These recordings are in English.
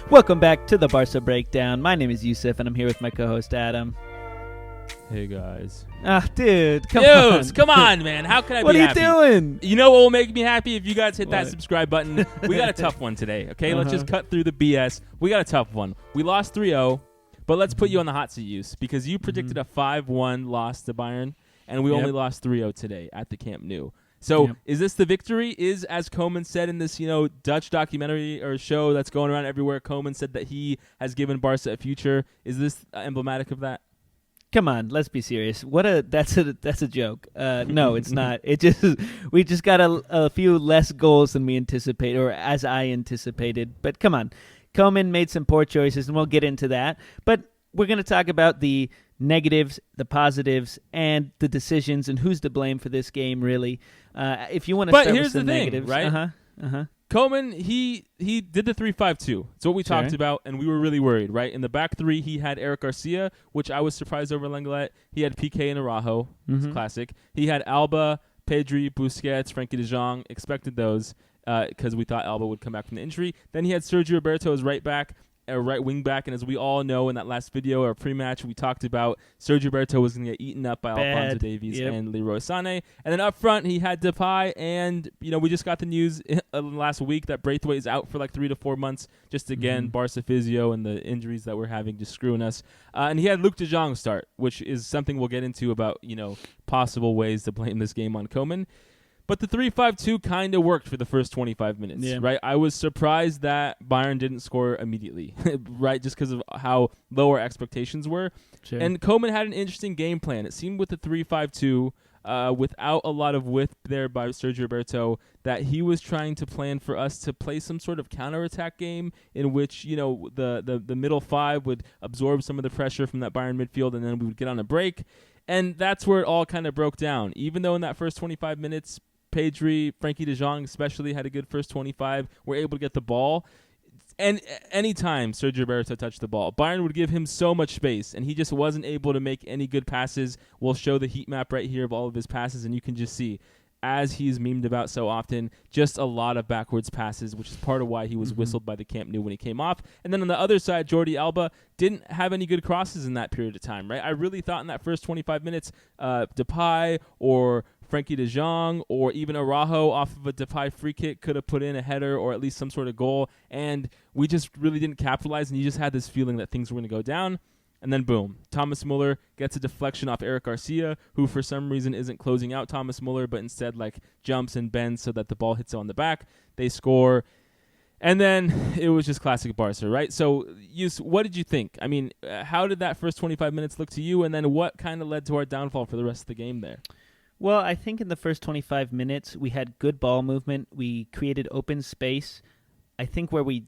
Welcome back to the Barca Breakdown. My name is Yusef, and I'm here with my co-host Adam. Hey guys. Dude, come on. Come on, man. How can I What be are you happy? doing? You know what will make me happy? If you guys hit that What? subscribe button. We got a tough one today, okay? Let's just cut through the BS. We got a tough one. We lost 3-0, but let's put you on the hot seat, Use, because you predicted a 5-1 loss to Bayern, and we only lost 3-0 today at the Camp Nou. So is this the victory? Is, as Koeman said in this, Dutch documentary or show that's going around everywhere, Koeman said that he has given Barca a future. Is this emblematic of that? Come on, let's be serious. That's a joke. No, it's not. We just got a few less goals than we anticipated, or as I anticipated. But come on, Koeman made some poor choices, and we'll get into that. But we're going to talk about the negatives, the positives, and the decisions, and who's to blame for this game, really. If you want to start with the negatives, right? Koeman, he did the 3-5-2. It's what we talked about, and we were really worried, right? In the back three, he had Eric Garcia, which I was surprised over Lenglet. He had Piqué and Araujo. It's classic. He had Alba, Pedri, Busquets, Frenkie de Jong. Expected those because we thought Alba would come back from the injury. Then he had Sergio Roberto as right back. A right wing back, and as we all know in that last video or pre-match, we talked about Sergio Roberto was going to get eaten up by Alphonso Davies and Leroy Sané. And then up front, he had Depay, and we just got the news last week that Braithwaite is out for like 3 to 4 months. Just again, Barca physio and the injuries that we're having just screwing us. And he had Luuk de Jong start, which is something we'll get into about possible ways to blame this game on Koeman. But the 3-5-2 kind of worked for the first 25 minutes, right? I was surprised that Bayern didn't score immediately, right, just because of how low our expectations were. Sure. And Koeman had an interesting game plan. It seemed with the 3-5-2, without a lot of width there by Sergio Roberto, that he was trying to plan for us to play some sort of counterattack game in which, the middle five would absorb some of the pressure from that Bayern midfield, and then we would get on a break. And that's where it all kind of broke down. Even though in that first 25 minutes, Pedri, Frenkie de Jong especially had a good first 25, were able to get the ball. And anytime Sergio Roberto touched the ball, Bayern would give him so much space, and he just wasn't able to make any good passes. We'll show the heat map right here of all of his passes, and you can just see, as he's memed about so often, just a lot of backwards passes, which is part of why he was whistled by the Camp Nou when he came off. And then on the other side, Jordi Alba didn't have any good crosses in that period of time, right? I really thought in that first 25 minutes, Depay or Frenkie de Jong or even Araujo off of a Depay free kick could have put in a header or at least some sort of goal, and we just really didn't capitalize, and you just had this feeling that things were going to go down. And then boom, Thomas Muller gets a deflection off Eric Garcia, who for some reason isn't closing out Thomas Muller, but instead jumps and bends so that the ball hits on the back. They score. And then it was just classic Barca, right? So, Yus, what did you think? I mean, how did that first 25 minutes look to you? And then what kind of led to our downfall for the rest of the game there? Well, I think in the first 25 minutes, we had good ball movement. We created open space. I think where we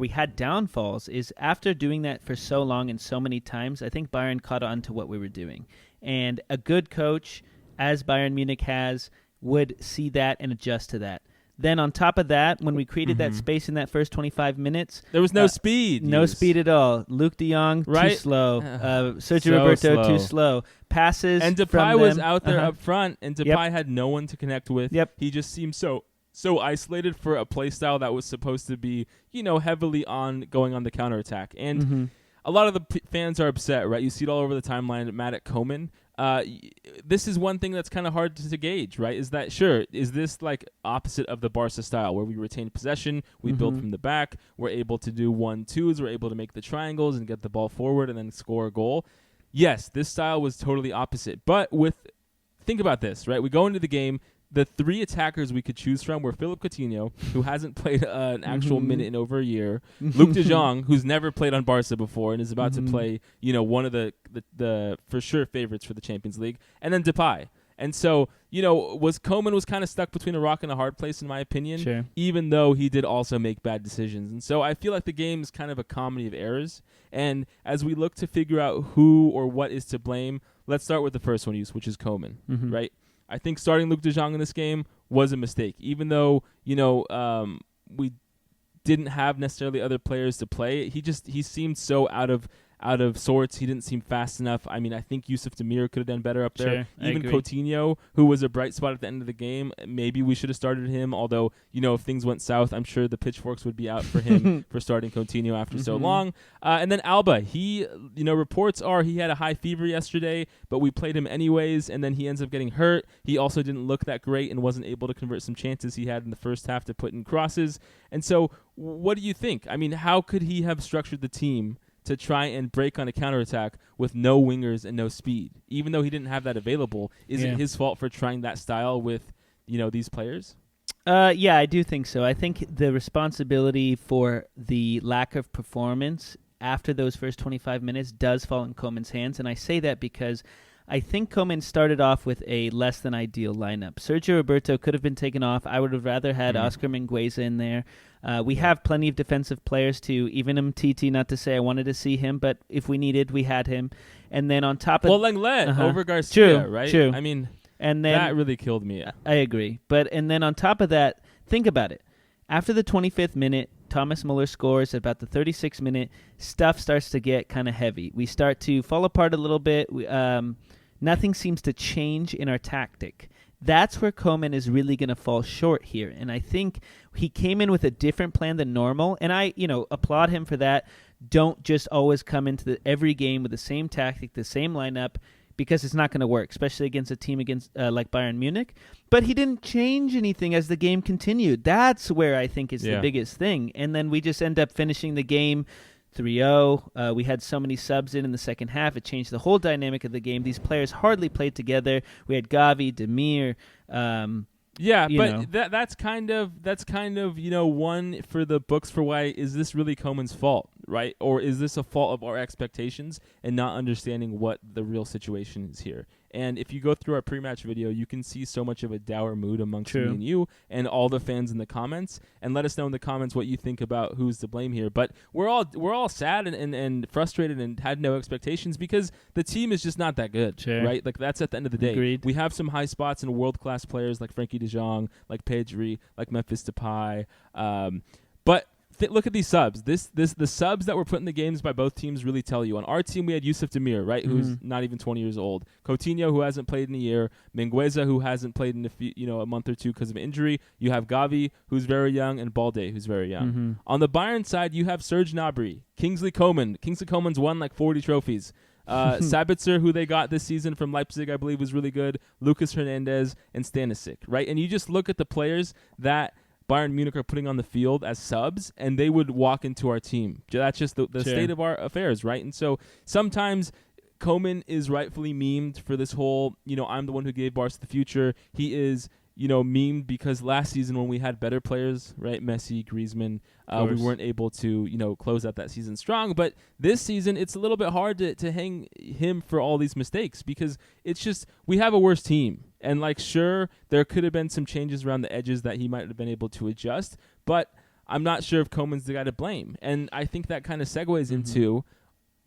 had downfalls is after doing that for so long and so many times, I think Bayern caught on to what we were doing. And a good coach, as Bayern Munich has, would see that and adjust to that. Then on top of that, when we created that space in that first 25 minutes, there was no speed. No speed at all. Luuk de Jong, too slow. Sergio Roberto, too slow. Passes and Depay was out there up front, and Depay had no one to connect with. He just seemed so isolated for a play style that was supposed to be, heavily going on the counterattack. And a lot of the fans are upset, right? You see it all over the timeline, mad at Koeman. This is one thing that's kind of hard to gauge, right? Is that, is this opposite of the Barca style where we retain possession, we build from the back, we're able to do 1-2s, we're able to make the triangles and get the ball forward and then score a goal? Yes, this style was totally opposite. But think about this, right? We go into the game, the 3 attackers we could choose from were Philippe Coutinho, who hasn't played an actual minute in over a year, Luuk de Jong, who's never played on Barca before and is about to play, one of the for sure favorites for the Champions League, and then Depay. And so, Koeman was kind of stuck between a rock and a hard place, in my opinion, even though he did also make bad decisions. And so I feel like the game is kind of a comedy of errors. And as we look to figure out who or what is to blame, let's start with the first one, which is Koeman, right? I think starting Luuk de Jong in this game was a mistake, even though, we didn't have necessarily other players to play. He seemed so out of out of sorts. He didn't seem fast enough. I mean, I think Yusef could have done better up there. Sure, Even Coutinho, who was a bright spot at the end of the game, maybe we should have started him. Although, if things went south, I'm sure the pitchforks would be out for him for starting Coutinho after so long. And then Alba, he, reports are he had a high fever yesterday, but we played him anyways, and then he ends up getting hurt. He also didn't look that great and wasn't able to convert some chances he had in the first half to put in crosses. And so what do you think? I mean, how could he have structured the team to try and break on a counterattack with no wingers and no speed? Even though he didn't have that available, is it his fault for trying that style with, these players? Yeah, I do think so. I think the responsibility for the lack of performance after those first 25 minutes does fall in Koeman's hands, and I say that because I think Koeman started off with a less than ideal lineup. Sergio Roberto could have been taken off. I would have rather had Oscar Mingueza in there. We have plenty of defensive players too. Even Umtiti, not to say I wanted to see him, but if we needed, we had him. And then on top of Lenglet over Garcia, true, right? True. I mean, and then that really killed me. I agree. And then on top of that, think about it. After the 25th minute, Thomas Muller scores. At about the 36th minute, stuff starts to get kind of heavy. We start to fall apart a little bit. Nothing seems to change in our tactic. That's where Koeman is really going to fall short here. And I think he came in with a different plan than normal. And I, applaud him for that. Don't just always come into every game with the same tactic, the same lineup, because it's not going to work, especially against a team like Bayern Munich. But he didn't change anything as the game continued. That's where I think is the biggest thing. And then we just end up finishing the game 3-0. We had so many subs in the second half. It changed the whole dynamic of the game. These players hardly played together. We had Gavi, Demir. That's kind of one for the books for why is this really Koeman's fault, right? Or is this a fault of our expectations and not understanding what the real situation is here? And if you go through our pre-match video, you can see so much of a dour mood amongst me and you and all the fans in the comments. And let us know in the comments what you think about who's to blame here. But we're all sad and frustrated and had no expectations because the team is just not that good, right? Like that's at the end of the day. Agreed. We have some high spots in world-class players like Frenkie de Jong, like Pedri, like Memphis Depay. But look at these subs. The subs that were put in the games by both teams really tell you. On our team, we had Yusef Demir, right, who's not even 20 years old. Coutinho, who hasn't played in a year. Mingueza, who hasn't played in a month or two because of injury. You have Gavi, who's very young, and Balde, who's very young. On the Bayern side, you have Serge Gnabry, Kingsley Coman. Kingsley Coman's won like 40 trophies. Sabitzer, who they got this season from Leipzig, I believe was really good. Lucas Hernandez and Stanisic, right? And you just look at the players that Bayern Munich are putting on the field as subs, and they would walk into our team. That's just the state of our affairs, right? And so sometimes Koeman is rightfully memed for this whole, I'm the one who gave Barca the future. He is, memed because last season when we had better players, right, Messi, Griezmann, we weren't able to, close out that season strong. But this season, it's a little bit hard to hang him for all these mistakes because it's just we have a worse team. And, sure, there could have been some changes around the edges that he might have been able to adjust, but I'm not sure if Koeman's the guy to blame. And I think that kind of segues into,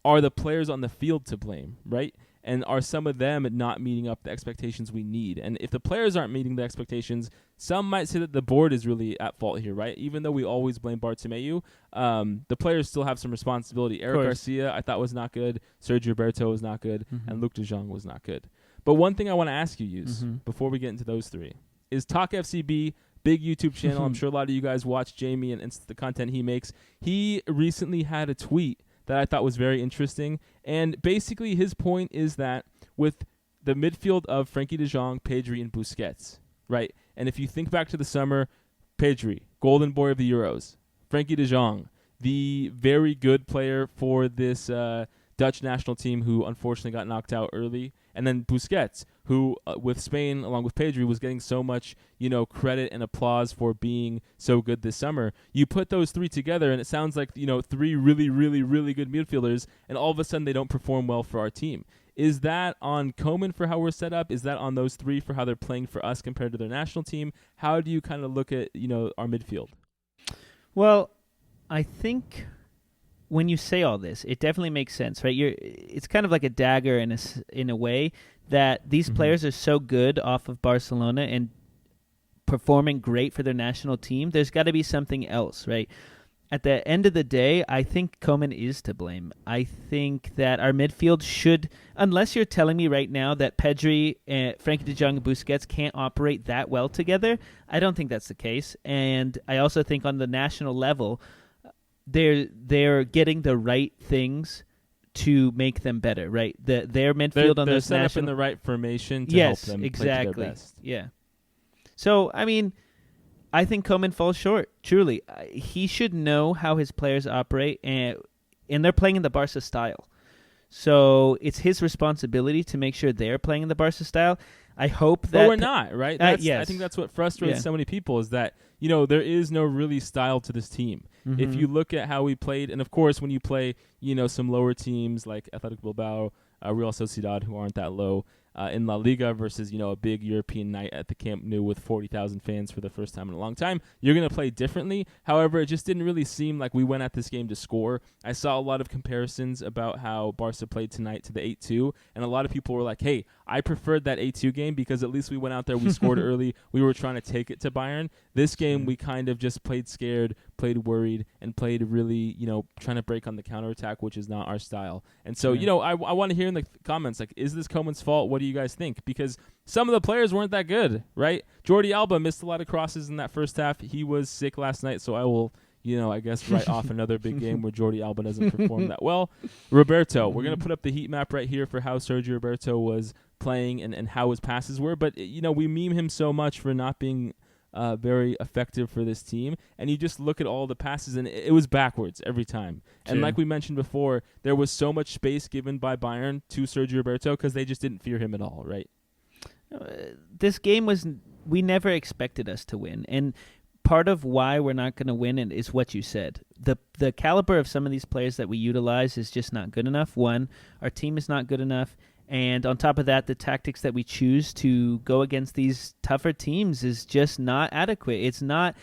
are the players on the field to blame, right? And are some of them not meeting up the expectations we need? And if the players aren't meeting the expectations, some might say that the board is really at fault here, right? Even though we always blame Bartomeu, the players still have some responsibility. Eric Garcia, I thought, was not good. Sergio Roberto was not good. And Luuk de Jong was not good. But one thing I want to ask you, Yus, before we get into those three, is Talk FCB, big YouTube channel. I'm sure a lot of you guys watch Jamie and the content he makes. He recently had a tweet that I thought was very interesting. And basically his point is that with the midfield of Frenkie de Jong, Pedri, and Busquets, right? And if you think back to the summer, Pedri, golden boy of the Euros. Frenkie de Jong, the very good player for this Dutch national team who unfortunately got knocked out early. And then Busquets, who with Spain, along with Pedri, was getting so much, credit and applause for being so good this summer. You put those three together, and it sounds like, three really, really, really good midfielders, and all of a sudden they don't perform well for our team. Is that on Koeman for how we're set up? Is that on those three for how they're playing for us compared to their national team? How do you kind of look at, our midfield? Well, I think when you say all this, it definitely makes sense, right? It's kind of like a dagger in a way that these players are so good off of Barcelona and performing great for their national team. There's got to be something else, right? at the end of the day, I think Koeman is to blame. I think that our midfield should, unless you're telling me right now that Pedri, Frankie de Jong, and Busquets can't operate that well together, I don't think that's the case. And I also think on the national level, they're getting the right things to make them better, right? Their midfield on they're those set national... up in the right formation to help them play to their best. Yeah. So, I mean, I think Koeman falls short, truly. He should know how his players operate, and they're playing in the Barca style. So it's his responsibility to make sure they're playing in the Barca style. I hope that... But we're not, right? Yes. I think that's what frustrates so many people is that, there is no really style to this team. Mm-hmm. If you look at how we played, and of course when you play, some lower teams like Athletic Bilbao, Real Sociedad, who aren't that low, in La Liga versus, a big European night at the Camp Nou with 40,000 fans for the first time in a long time, you're going to play differently. However, it just didn't really seem like we went at this game to score. I saw a lot of comparisons about how Barca played tonight to the 8-2, and a lot of people were like, hey, I preferred that 8-2 game because at least we went out there, we scored early, we were trying to take it to Bayern. This game, we kind of just played scared, played worried, and played really, trying to break on the counterattack, which is not our style. And so, I want to hear in the comments, like, is this Koeman's fault? What do you guys think? Because some of the players weren't that good, right? Jordi Alba missed a lot of crosses in that first half. He was sick last night, so I will, I guess write off another big game where Jordi Alba doesn't perform that well. Roberto, we're going to put up the heat map right here for how Sergio Roberto was playing and how his passes were. But, we meme him so much for not being very effective for this team, and you just look at all the passes and it was backwards every time. Sure. And like we mentioned before, there was so much space given by Bayern to Sergio Roberto because they just didn't fear him at all, right? This game we never expected us to win, and part of why we're not going to win is what you said. The caliber of some of these players that we utilize is just not good enough. One, our team is not good enough. And on top of that, the tactics that we choose to go against these tougher teams is just not adequate. It's not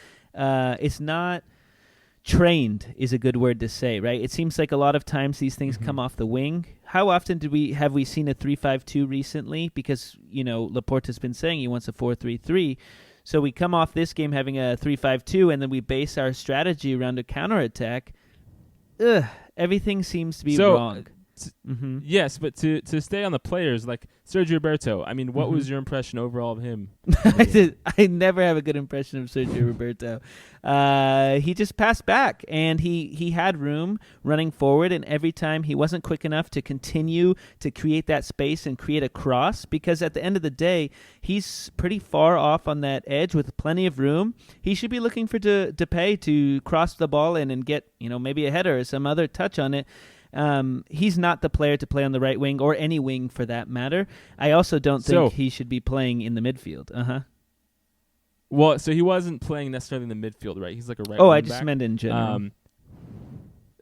trained is a good word to say, right? It seems like a lot of times these things come off the wing. How often have we seen a 3-5-2 recently? Because, Laporta's been saying he wants a 4-3-3. So we come off this game having a 3-5-2, and then we base our strategy around a counterattack. Everything seems to be wrong. Yes, but to stay on the players, like Sergio Roberto, I mean, what was your impression overall of him? I never have a good impression of Sergio Roberto. He just passed back, and he had room running forward, and every time he wasn't quick enough to continue to create that space and create a cross, because at the end of the day, he's pretty far off on that edge with plenty of room. He should be looking for Depay to cross the ball in and get, maybe a header or some other touch on it. He's not the player to play on the right wing or any wing for that matter. I also don't think he should be playing in the midfield. Well, so he wasn't playing necessarily in the midfield, right? He's like a right. Oh, I just meant in general.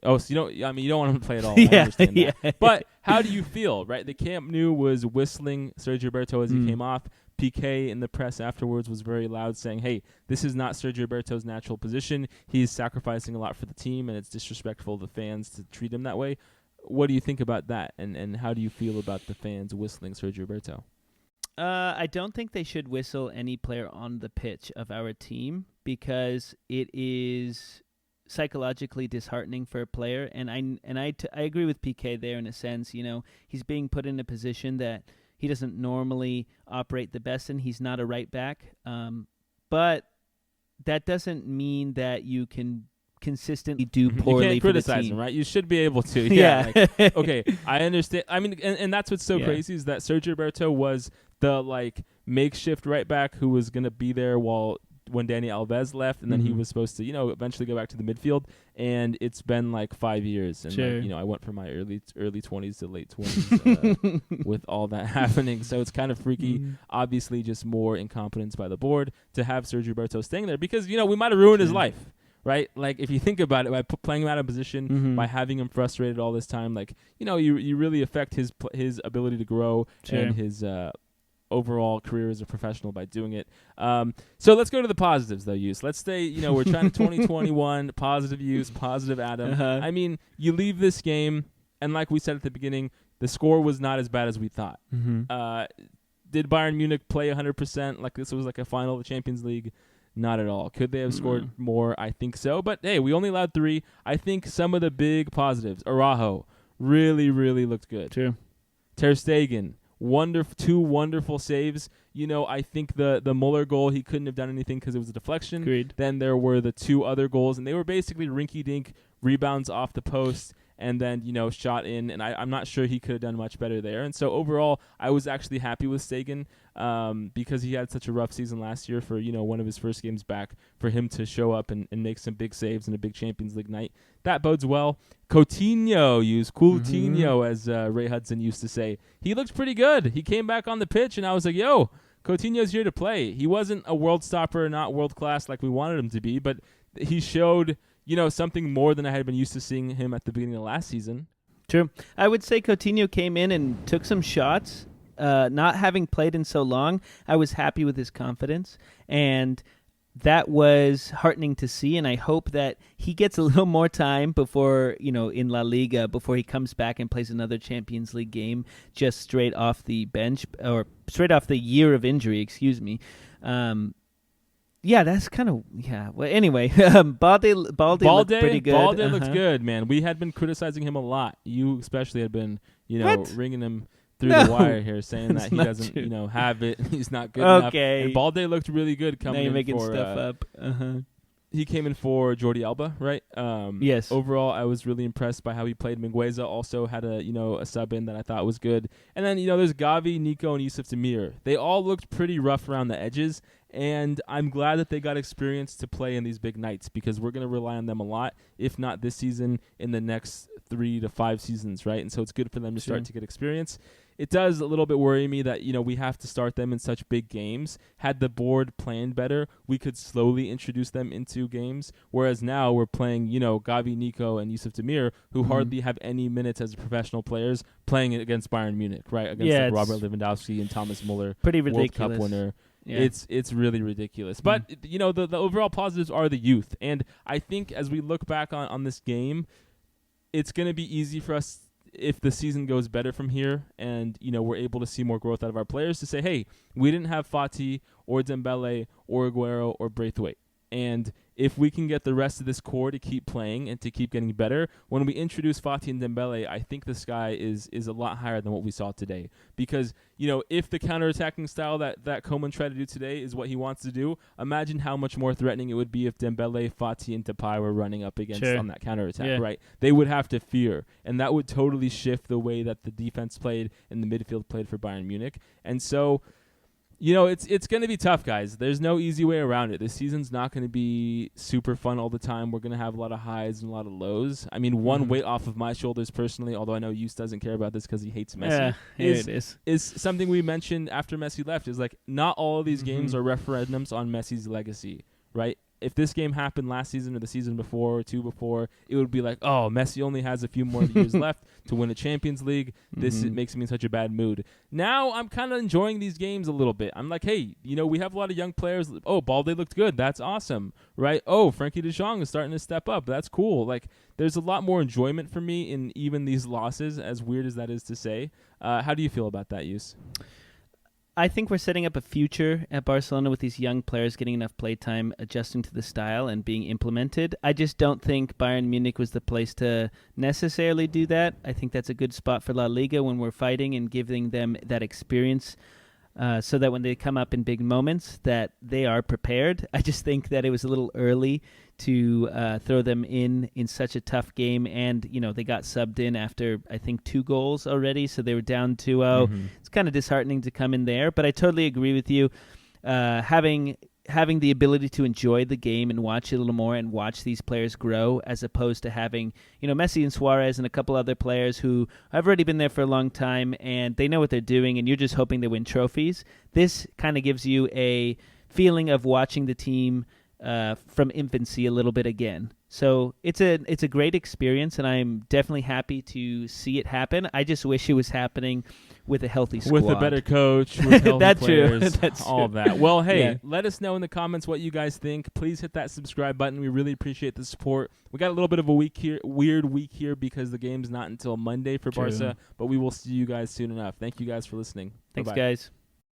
So you don't. I mean, you don't want him to play at all. I understand that. But how do you feel, right? The Camp Nou was whistling Sergio Roberto as he came off. Piqué in the press afterwards was very loud, saying, hey, this is not Sergio Roberto's natural position. He's sacrificing a lot for the team, and it's disrespectful to the fans to treat him that way. What do you think about that, and how do you feel about the fans whistling Sergio Roberto? I don't think they should whistle any player on the pitch of our team because it is psychologically disheartening for a player, and I agree with Piqué there in a sense. He's being put in a position that he doesn't normally operate the best in. He's not a right back. But that doesn't mean that you can consistently do poorly. You can't criticize him, right? You should be able to. Yeah. Okay, I understand. I mean, and that's what's so crazy is that Sergio Roberto was the makeshift right back who was going to be there when Dani Alves left, and then he was supposed to, eventually go back to the midfield. And it's been 5 years, and I went from my early 20s to late 20s with all that happening. So it's kind of freaky. Obviously, just more incompetence by the board to have Sergio Roberto staying there because we might have ruined his life, right? Like if you think about it, by playing him out of position, by having him frustrated all this time, you really affect his ability to grow and his overall career as a professional by doing it. So let's go to the positives, though, Yus. Let's stay, we're trying to 2021, positive Yus, positive Adam. I mean, you leave this game, and like we said at the beginning, the score was not as bad as we thought. Did Bayern Munich play 100% like this was like a final of the Champions League? Not at all. Could they have scored more? I think so. But, hey, we only allowed 3. I think some of the big positives. Araujo really, really looked good. True. Ter Stegen, 2 wonderful saves. I think the Muller goal, he couldn't have done anything because it was a deflection. Agreed. Then there were the 2 other goals, and they were basically rinky-dink rebounds off the post and then, shot in. And I'm not sure he could have done much better there. And so overall, I was actually happy with Stegen because he had such a rough season last year for, one of his first games back, for him to show up and make some big saves in a big Champions League night. That bodes well. Coutinho, as Ray Hudson used to say. He looked pretty good. He came back on the pitch, and I was like, yo, Coutinho's here to play. He wasn't a world stopper, not world class like we wanted him to be, but he showed something more than I had been used to seeing him at the beginning of last season. True. I would say Coutinho came in and took some shots. Not having played in so long, I was happy with his confidence, and that was heartening to see, and I hope that he gets a little more time before, in La Liga, before he comes back and plays another Champions League game just straight off the bench, or straight off the year of injury, excuse me. Yeah, that's kind of, yeah. Well, anyway, Balde looked pretty good. Balde looked good, man. We had been criticizing him a lot. You especially had been, ringing him through the wire here, saying that he doesn't, have it. He's not good enough. And Balde looked really good coming in. Now you're making for, stuff up. He came in for Jordi Alba, right? Yes. Overall, I was really impressed by how he played. Mingueza also had a sub in that I thought was good. And then, there's Gavi, Nico, and Yusef Demir. They all looked pretty rough around the edges. And I'm glad that they got experience to play in these big nights, because we're going to rely on them a lot, if not this season, in the next 3 to 5 seasons, right? And so it's good for them to start to get experience. It does a little bit worry me that, we have to start them in such big games. Had the board planned better, we could slowly introduce them into games, whereas now we're playing, Gavi, Nico, and Yusef Demir, who hardly have any minutes as professional players, playing against Bayern Munich, right? Against Robert Lewandowski and Thomas Muller, pretty World ridiculous. Cup winner. Yeah. It's really ridiculous. But, the overall positives are the youth. And I think as we look back on this game, it's going to be easy for us, if the season goes better from here and, we're able to see more growth out of our players, to say, hey, we didn't have Fati or Dembele or Aguero or Braithwaite. And if we can get the rest of this core to keep playing and to keep getting better, when we introduce Fati and Dembele, I think the sky is a lot higher than what we saw today. Because, if the counterattacking style that Koeman tried to do today is what he wants to do, imagine how much more threatening it would be if Dembele, Fati, and Depay were running up against on that counterattack, right? They would have to fear, and that would totally shift the way that the defense played and the midfield played for Bayern Munich. And so, it's going to be tough, guys. There's no easy way around it. This season's not going to be super fun all the time. We're going to have a lot of highs and a lot of lows. I mean, one weight off of my shoulders personally, although I know Yus doesn't care about this because he hates Messi, is something we mentioned after Messi left, is like, not all of these games are referendums on Messi's legacy, right? If this game happened last season or the season before or 2 before, it would be like, oh, Messi only has a few more years left to win a Champions League. This makes me in such a bad mood. Now I'm kind of enjoying these games a little bit. I'm like, hey, we have a lot of young players. Oh, Balde looked good. That's awesome, right? Oh, Frankie de Jong is starting to step up. That's cool. Like, there's a lot more enjoyment for me in even these losses, as weird as that is to say. How do you feel about that, Yus? I think we're setting up a future at Barcelona with these young players getting enough playtime, adjusting to the style, and being implemented. I just don't think Bayern Munich was the place to necessarily do that. I think that's a good spot for La Liga when we're fighting and giving them that experience so that when they come up in big moments that they are prepared. I just think that it was a little early to throw them in such a tough game, and they got subbed in after I think 2 goals already, so they were down 2-0. It's kind of disheartening to come in there, but I totally agree with you. Having the ability to enjoy the game and watch it a little more and watch these players grow, as opposed to having Messi and Suarez and a couple other players who have already been there for a long time and they know what they're doing, and you're just hoping they win trophies. This kind of gives you a feeling of watching the team from infancy a little bit again. So it's a great experience, and I'm definitely happy to see it happen. I just wish it was happening with a healthy squad. With a better coach, with healthy That's players, true. That's all true. that. Well, hey, let us know in the comments what you guys think. Please hit that subscribe button. We really appreciate the support. We got a little bit of a weird week here because the game's not until Monday for Barca, but we will see you guys soon enough. Thank you guys for listening. Thanks, Bye-bye. guys.